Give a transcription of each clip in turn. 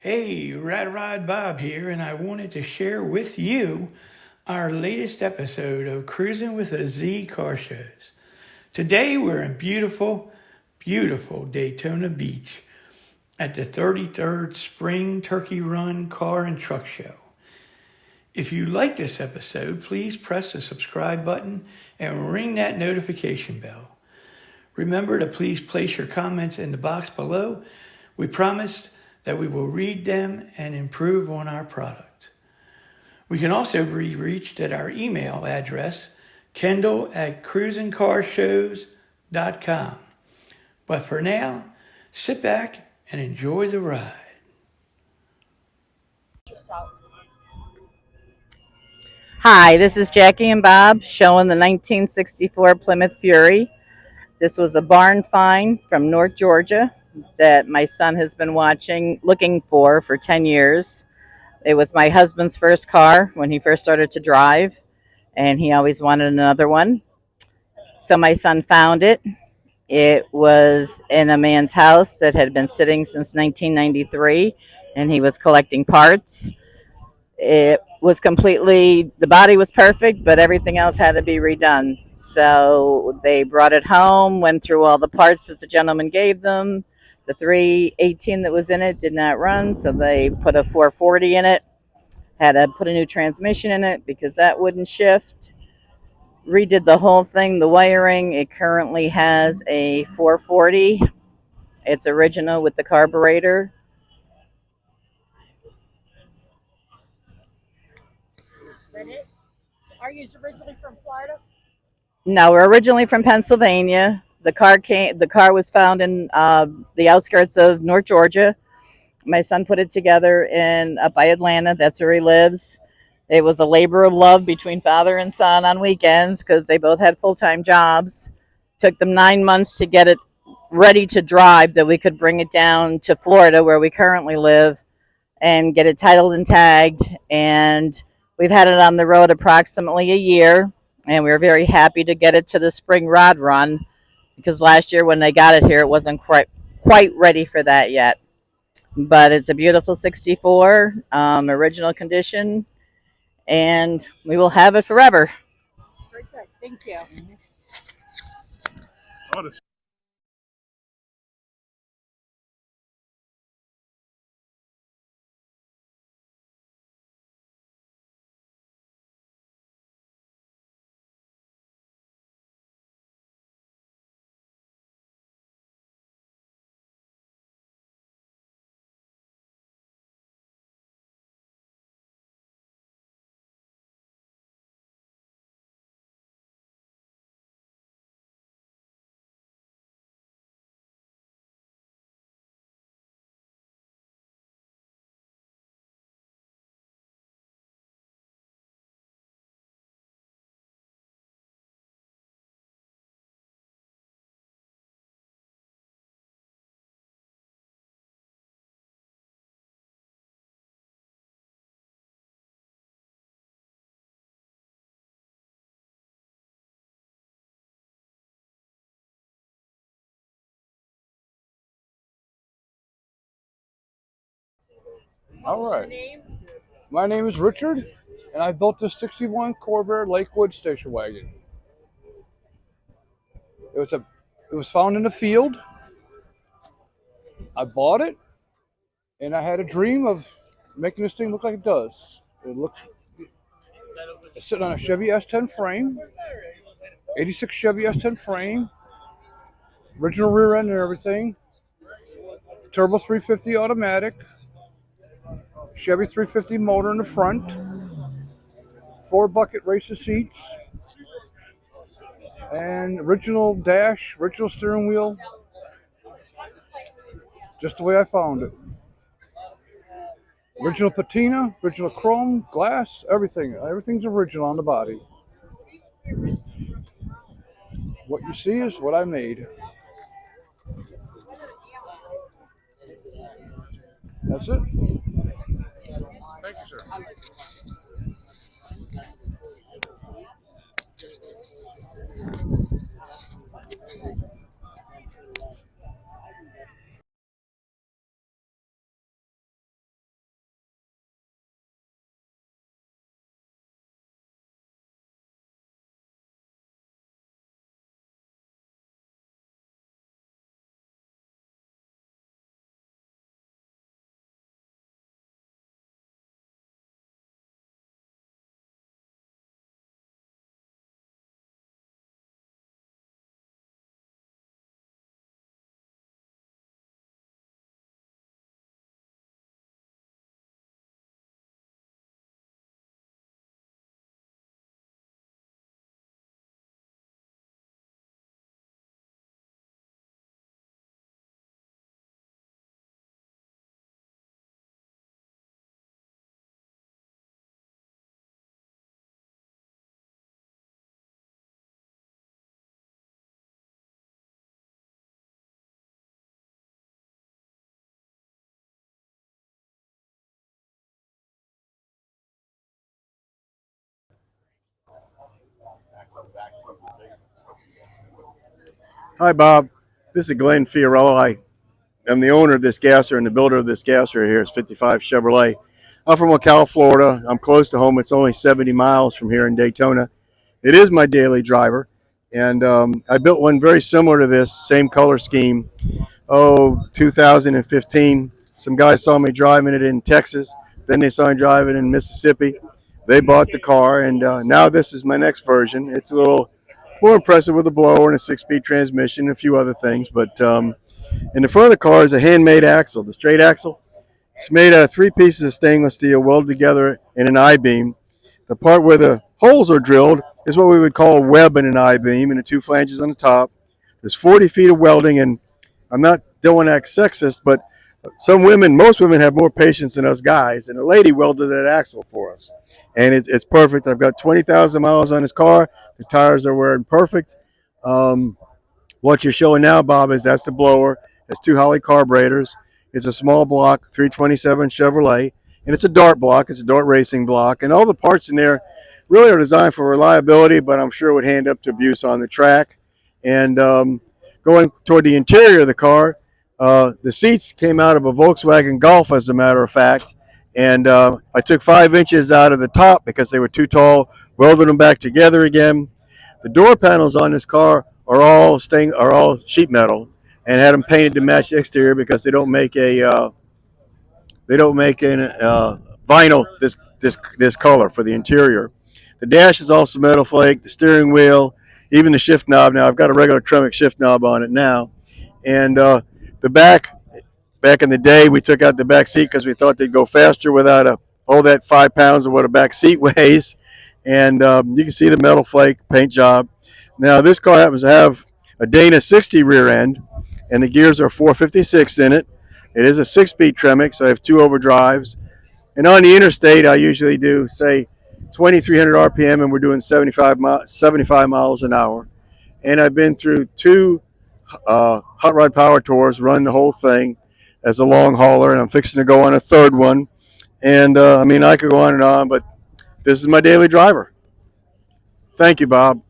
Hey, Ride Bob here, and I wanted to share with you our latest episode of Cruising with a Z car shows. Today we're in beautiful Daytona Beach at the 33rd Spring Turkey Run Car and Truck Show. If you like this episode, please press the subscribe button and ring that notification bell. Remember to please place your comments in the box below. We promised that we will read them and improve on our product. We can also be reached at our email address, kendall@cruisingcarshows.com. But for now, sit back and enjoy the ride. Hi, this is Jackie and Bob showing the 1964 Plymouth Fury. This was a barn find from North Georgia that my son has been looking for 10 years. It was my husband's first car when he first started to drive, and he always wanted another one. So my son found it. It was in a man's house that had been sitting since 1993, and he was collecting parts. It was the body was perfect, but everything else had to be redone. So they brought it home, went through all the parts that the gentleman gave them. The 318 that was in it did not run, so they put a 440 in it. Had to put a new transmission in it because that wouldn't shift. Redid the whole thing, the wiring. It currently has a 440. It's original with the carburetor. Are you originally from Florida? No, we're originally from Pennsylvania. The car was found in the outskirts of North Georgia. My son put it together up by Atlanta. That's where he lives. It was a labor of love between father and son on weekends because they both had full-time jobs. Took them 9 months to get it ready to drive, that we could bring it down to Florida where we currently live and get it titled and tagged. And we've had it on the road approximately a year, and we were very happy to get it to the spring rod run because last year when they got it here, it wasn't quite ready for that yet. But it's a beautiful 64, original condition, and we will have it forever. Very good. Thank you. All What's your right. name? My name is Richard, and I built this '61 Corvair Lakewood station wagon. It was a, it was found in the field. I bought it, and I had a dream of making this thing look like it does. It's sitting on a Chevy S10 frame, '86 Chevy S10 frame, original rear end and everything. Turbo 350 automatic, Chevy 350 motor in the front, 4 bucket racer seats, and original dash, original steering wheel, just the way I found it. Original patina, original chrome, glass, everything. Everything's original on the body. What you see is what I made. That's it. Thank you, sir. Hi, Bob. This is Glenn Fiorello. I'm the owner of this gasser and the builder of this gasser here. It's 55 Chevrolet. I'm from Ocala, Florida. I'm close to home. It's only 70 miles from here in Daytona. It is my daily driver. And I built one very similar to this, same color scheme. 2015. Some guys saw me driving it in Texas. Then they saw me driving it in Mississippi. They bought the car, and now this is my next version. It's a little more impressive with a blower and a six-speed transmission and a few other things. But in the front of the car is a handmade axle, the straight axle. It's made out of three pieces of stainless steel welded together in an I-beam. The part where the holes are drilled is what we would call a web in an I-beam, and the two flanges on the top. There's 40 feet of welding, and don't want to act sexist, but most women have more patience than us guys, and a lady welded that axle for us. And it's perfect. I've got 20,000 miles on this car. The tires are wearing perfect. What you're showing now, Bob, is that's the blower. It's two Holley carburetors. It's a small block, 327 Chevrolet, and it's a dart block. It's a dart racing block, and all the parts in there really are designed for reliability, but I'm sure would hand up to abuse on the track. And going toward the interior of the car, the seats came out of a Volkswagen Golf, as a matter of fact, and I took 5 inches out of the top because they were too tall, welded them back together again. The door panels on this car are all sheet metal, and had them painted to match the exterior because they don't make an vinyl this color for the interior. The dash is also metal flake. The steering wheel, even the shift knob. Now I've got a regular Tremec shift knob on it now, and the back in the day we took out the back seat because we thought they'd go faster without all that 5 pounds of what a back seat weighs. And you can see the metal flake paint job. Now this car happens to have a Dana 60 rear end, and the gears are 456 in it. It is a 6-speed Tremec, so I have two overdrives. And on the interstate, I usually do, say, 2,300 RPM, and we're doing 75 miles an hour. And I've been through two hot rod power tours, run the whole thing as a long hauler, and I'm fixing to go on a third one. And I could go on and on, but this is my daily driver. Thank you, Bob.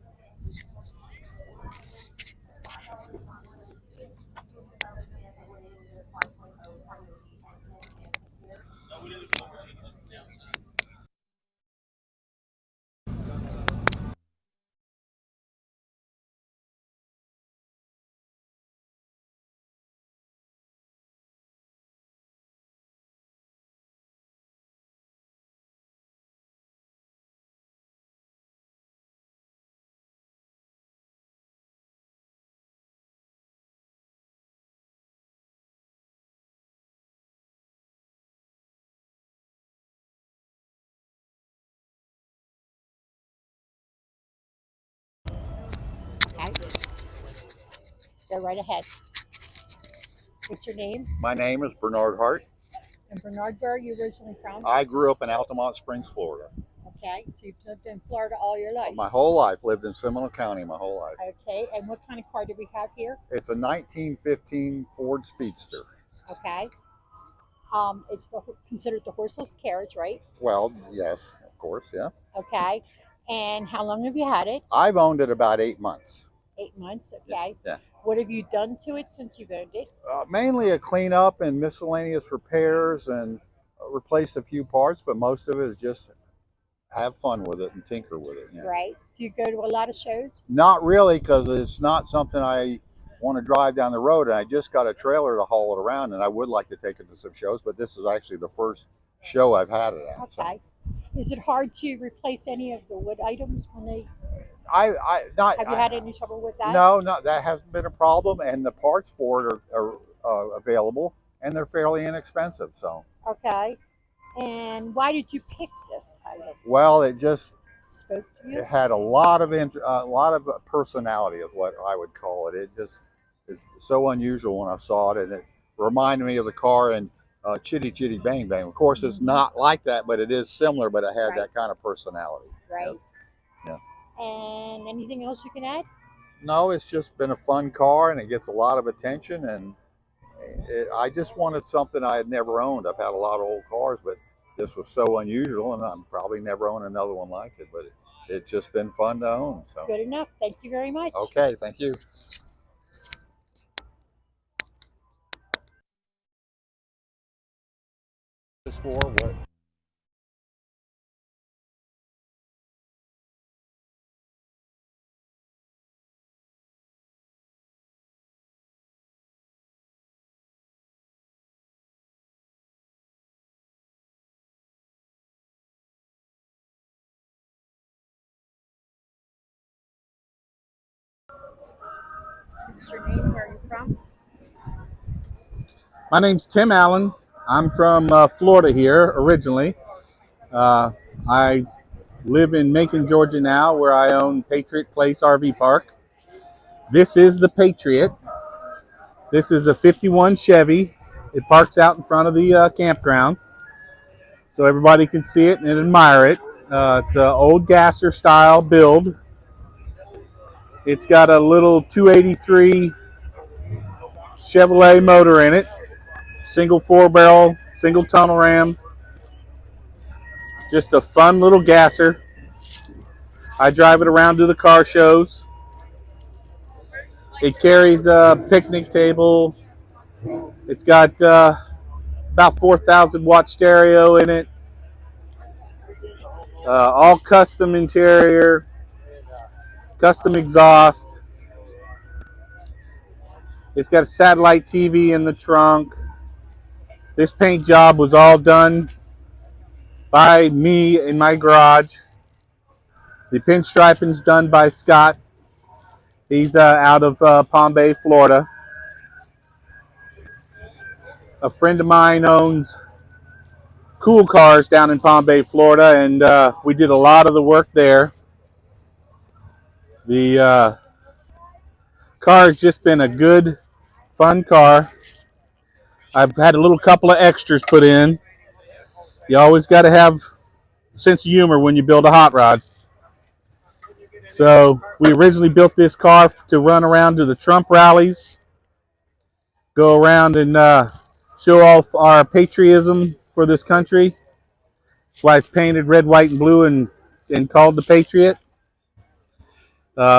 Okay. Go right ahead. What's your name? My name is Bernard Hart. And Bernard, where are you originally from? I grew up in Altamont Springs, Florida. Okay, so you've lived in Florida all your life. My whole life, lived in Seminole County my whole life. Okay, and what kind of car do we have here? It's a 1915 Ford Speedster. Okay. It's considered the horseless carriage, right? Well, yes, of course, yeah. Okay. And how long have you had it? I've owned it about 8 months. 8 months, okay. Yeah. What have you done to it since you've owned it? Mainly a cleanup and miscellaneous repairs and replace a few parts, but most of it is just have fun with it and tinker with it. Yeah. Right. Do you go to a lot of shows? Not really, because it's not something I want to drive down the road, and I just got a trailer to haul it around, and I would like to take it to some shows, but this is actually the first show I've had it at. Okay. So. Is it hard to replace any of the wood items when they? Have you had any trouble with that? No, that hasn't been a problem, and the parts for it are available, and they're fairly inexpensive. So. Okay. And why did you pick this item? Well, it just spoke to you. It had a lot of personality, is what I would call it. It just is so unusual when I saw it, and it reminded me of the car in Chitty Chitty Bang Bang. Of course, it's not like that, but it is similar. But it had that kind of personality. Right. Yeah. And anything else you can add? No, it's just been a fun car, and it gets a lot of attention. And I just wanted something I had never owned. I've had a lot of old cars, but this was so unusual, and I'm probably never own another one like it. But it's just been fun to own. So Good enough. Thank you very much. okay, thank you. Just for what? What's your name? Where are you from? My name's Tim Allen. I'm from Florida here originally. I live in Macon, Georgia now, where I own Patriot Place RV Park. This is the Patriot. This is a 51 Chevy. It parks out in front of the campground so everybody can see it and admire it. It's an old gasser style build. It's got a little 283 Chevrolet motor in it, single 4-barrel, single tunnel ram. Just a fun little gasser. I drive it around to the car shows. It carries a picnic table. It's got about 4,000 watt stereo in it. All custom interior, custom exhaust. It's got a satellite TV in the trunk. This paint job was all done by me in my garage. The pinstriping's done by Scott. He's out of Palm Bay, Florida. A friend of mine owns Cool Cars down in Palm Bay, Florida, and we did a lot of the work there. The car has just been a good, fun car. I've had a little couple of extras put in. You always got to have a sense of humor when you build a hot rod. So we originally built this car to run around to the Trump rallies, go around and show off our patriotism for this country. That's why it's painted red, white, and blue and called the Patriot.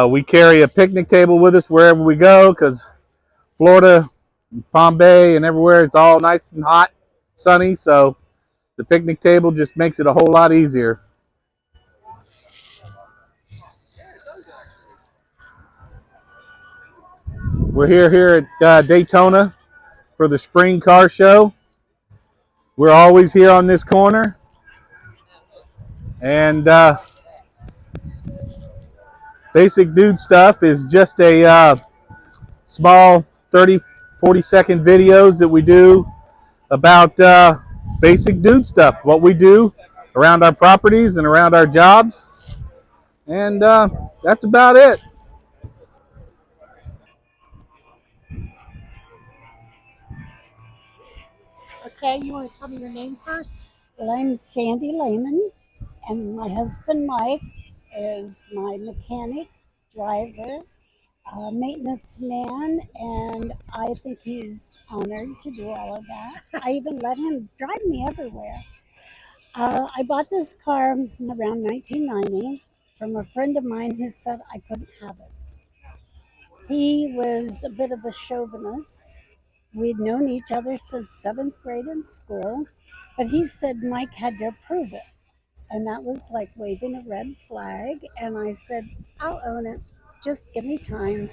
We carry a picnic table with us wherever we go because Florida, Palm Bay, and everywhere, it's all nice and hot, sunny. So the picnic table just makes it a whole lot easier. We're here at Daytona for the spring car show. We're always here on this corner. And Basic Dude Stuff is just a small 30-40 second videos that we do about basic dude stuff, what we do around our properties and around our jobs. And that's about it. Okay, you want to tell me your name first? Well, I'm Sandy Lehman, and my husband Mike is my mechanic, driver, maintenance man, and I think he's honored to do all of that. I even let him drive me everywhere. I bought this car around 1990 from a friend of mine who said I couldn't have it. He was a bit of a chauvinist. We'd known each other since seventh grade in school, but he said Mike had to approve it. And that was like waving a red flag. And I said, I'll own it. Just give me time.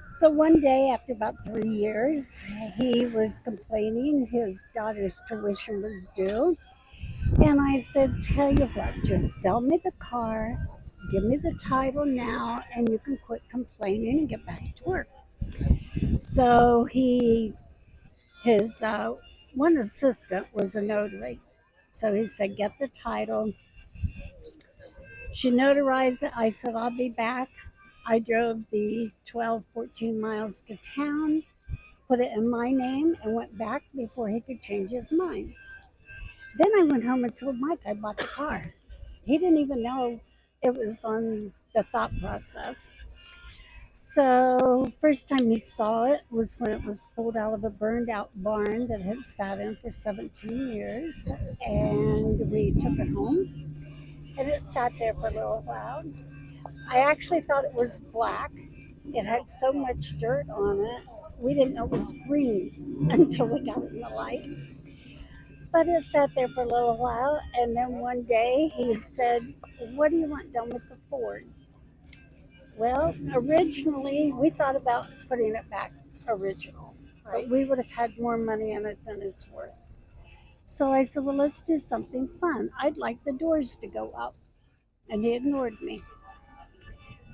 So one day, after about 3 years, he was complaining his daughter's tuition was due. And I said, tell you what, just sell me the car, give me the title now, and you can quit complaining and get back to work. So his one assistant was a notary. So he said, get the title. She notarized it. I said, I'll be back. I drove the 12, 14 miles to town, put it in my name, and went back before he could change his mind. Then I went home and told Mike I bought the car. He didn't even know it was on the thought process. So first time he saw it was when it was pulled out of a burned out barn that had sat in for 17 years. And we took it home and it sat there for a little while. I actually thought it was black. It had so much dirt on it. We didn't know it was green until we got it in the light. But it sat there for a little while, and then one day he said, "What do you want done with the Ford?" Well, originally we thought about putting it back original, but we would have had more money in it than it's worth. So I said, "Well, let's do something fun. I'd like the doors to go up." And he ignored me.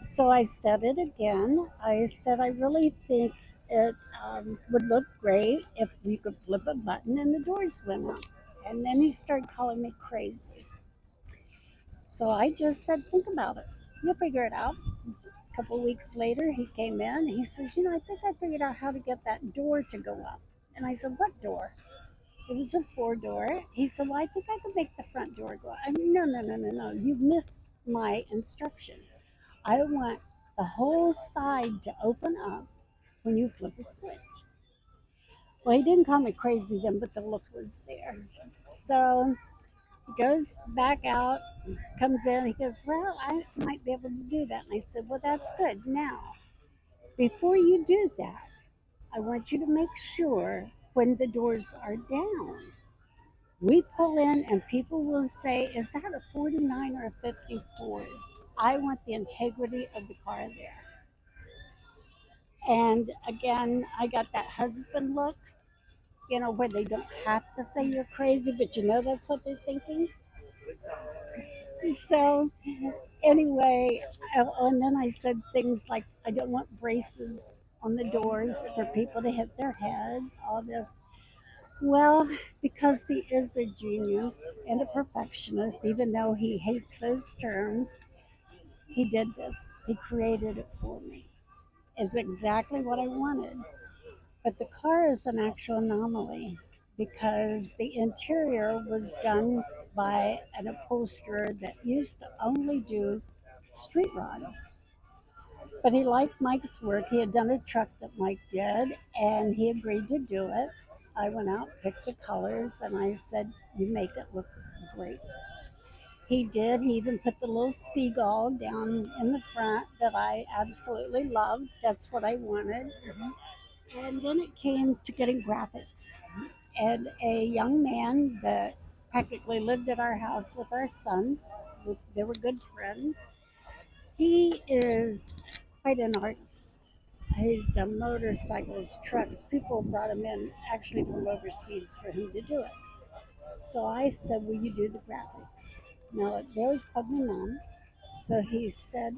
So I said it again. I said, "I really think it would look great if you could flip a button and the doors went up." And then he started calling me crazy. So I just said, "Think about it. You'll figure it out." A couple weeks later, he came in. He says, "I think I figured out how to get that door to go up." And I said, "What door?" It was a four-door. He said, "Well, I think I could make the front door go up." I mean, no, no, no, no, no. You missed my instruction. I want the whole side to open up when you flip a switch. Well, he didn't call me crazy then, but the look was there. So he goes back out, comes in, he goes, "Well, I might be able to do that." And I said, "Well, that's good. Now, before you do that, I want you to make sure when the doors are down, we pull in and people will say, 'Is that a 49 or a 50 Ford?' I want the integrity of the car there." And again, I got that husband look, where they don't have to say you're crazy, but that's what they're thinking. So, anyway, and then I said things like, "I don't want braces on the doors for people to hit their heads," all this. Well, because he is a genius and a perfectionist, even though he hates those terms, he did this. He created it for me. It's exactly what I wanted. But the car is an actual anomaly because the interior was done by an upholsterer that used to only do street rods. But he liked Mike's work. He had done a truck that Mike did, and he agreed to do it. I went out, picked the colors, and I said, "You make it look great." He did. He even put the little seagull down in the front that I absolutely loved. That's what I wanted. And then it came to getting graphics. And a young man that practically lived at our house with our son, they were good friends. He is quite an artist. He's done motorcycles, trucks. People brought him in actually from overseas for him to do it. So I said, "Will you do the graphics?" Now, they always called me Mom. So he said,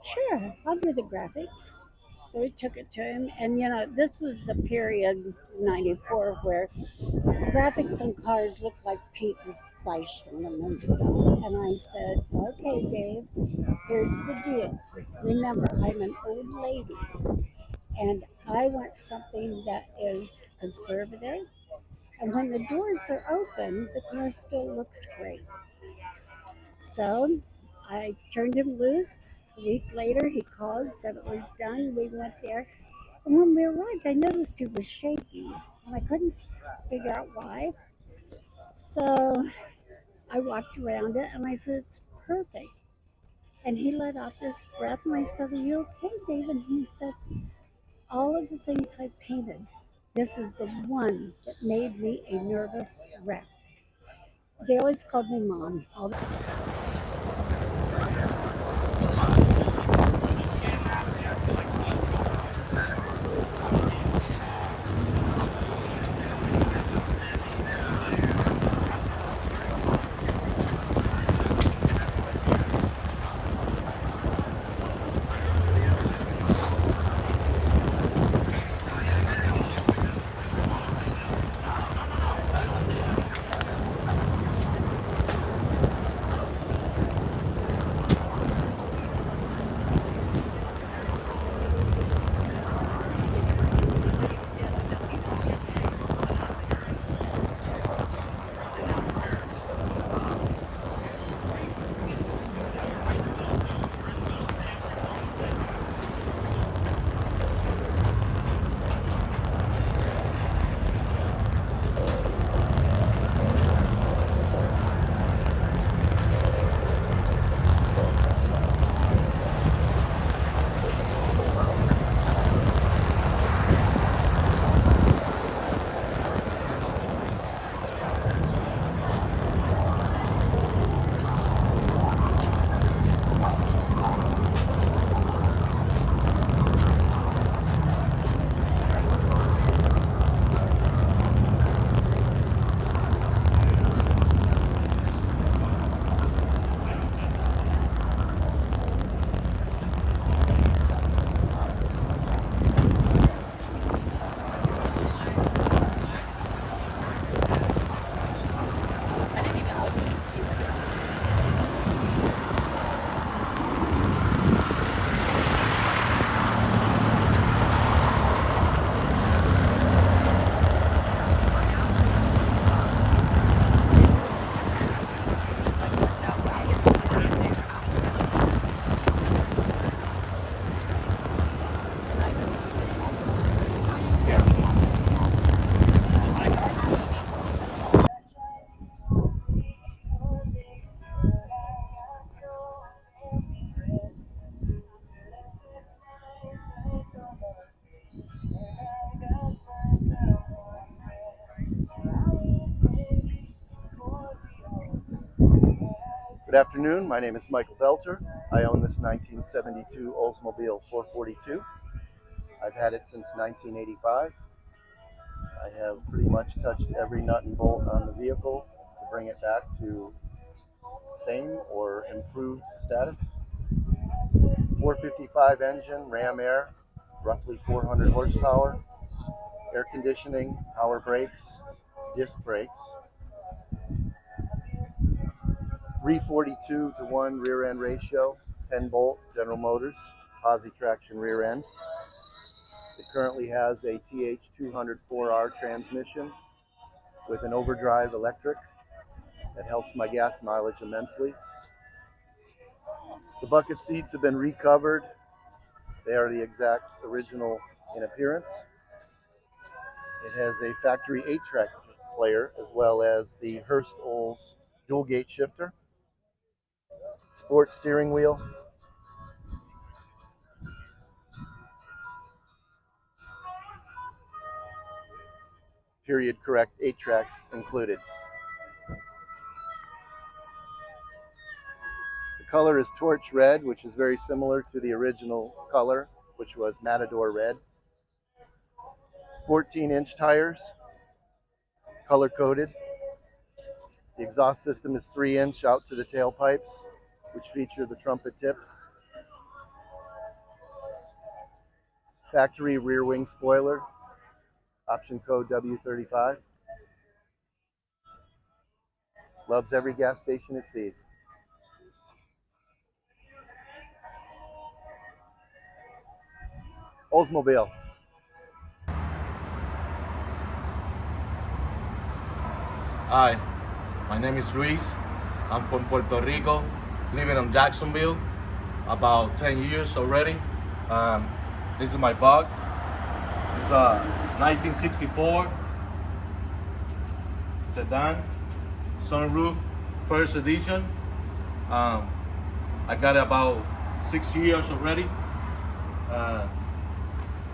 "Sure, I'll do the graphics." So we took it to him. And, this was the period, 94, where graphics on cars looked like paint was splashed on them and stuff. And I said, "Okay, Dave, here's the deal. Remember, I'm an old lady, and I want something that is conservative. And when the doors are open, the car still looks great." So I turned him loose. A week later, he called, said it was done. We went there. And when we arrived, I noticed he was shaking, and I couldn't figure out why. So I walked around it, and I said, "It's perfect." And he let out this breath, and I said, "Are you okay, Dave?" And he said, "All of the things I painted, this is the one that made me a nervous wreck." They always called me Mom. Good afternoon, my name is Michael Belter. I own this 1972 Oldsmobile 442. I've had it since 1985. I have pretty much touched every nut and bolt on the vehicle to bring it back to same or improved status. 455 engine, Ram Air, roughly 400 horsepower, air conditioning, power brakes, disc brakes, 342 to 1 rear end ratio, 10 bolt General Motors, posi traction rear end. It currently has a TH204R transmission with an overdrive electric that helps my gas mileage immensely. The bucket seats have been recovered. They are the exact original in appearance. It has a factory 8-track player as well as the Hurst-Olds dual gate shifter, sport steering wheel, period correct 8 tracks included. The color is torch red, which is very similar to the original color, which was Matador red. 14-inch tires, color coded. The exhaust system is 3-inch out to the tailpipes, which feature the trumpet tips. Factory rear wing spoiler, option code W35. Loves every gas station it sees. Oldsmobile. Hi, my name is Luis. I'm from Puerto Rico, living in Jacksonville about 10 years already. This is my bug. It's a 1964 Sedan, sunroof, first edition. I got it about 6 years already.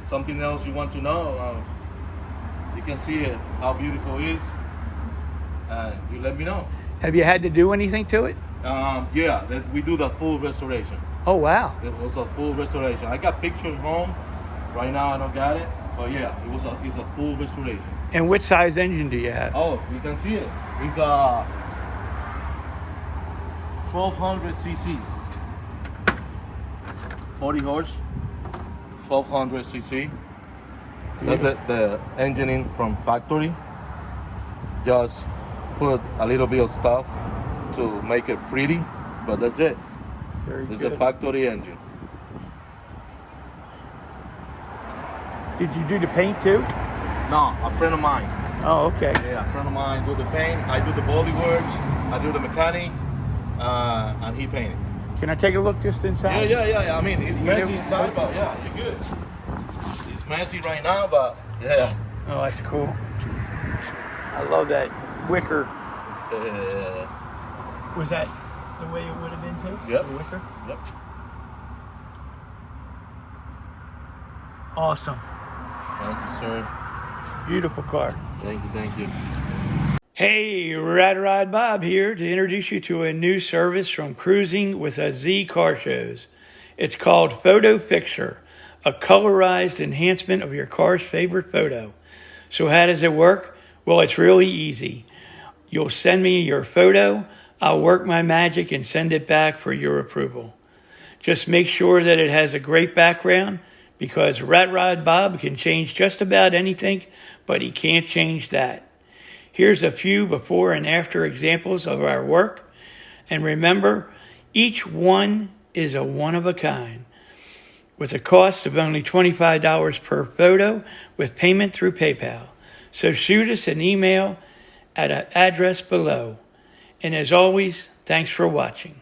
Something else you want to know, you can see it, how beautiful it is. You let me know. Have you had to do anything to it? Yeah, we do the full restoration. Oh, wow. It was a full restoration. I got pictures home. Right now I don't got it, but yeah, it's a full restoration. And what size engine do you have? Oh, you can see it. It's a 1200 cc, 40 horse, 1200 cc. That's the engine in from factory. Just put a little bit of stuff to make it pretty, but that's it. It's a factory engine. Did you do the paint too? No, a friend of mine. Oh, okay. Yeah, a friend of mine do the paint. I do the body works. I do the mechanic, and he painted. Can I take a look just inside? Yeah. I mean, it's messy inside, but yeah, you're good. It's messy right now, but yeah. Oh, that's cool. I love that wicker. Was that the way it would have been too? Yep. The wicker? Yep. Awesome. Thank you, sir. Beautiful car. Thank you. Hey, Rad Bob here to introduce you to a new service from Cruising with a Z Car Shows. It's called Photo Fixer, a colorized enhancement of your car's favorite photo. So how does it work? Well, it's really easy. You'll send me your photo, I'll work my magic and send it back for your approval. Just make sure that it has a great background, because Rat Rod Bob can change just about anything, but he can't change that. Here's a few before and after examples of our work. And remember, each one is a one of a kind, with a cost of only $25 per photo with payment through PayPal. So shoot us an email at an address below. And as always, thanks for watching.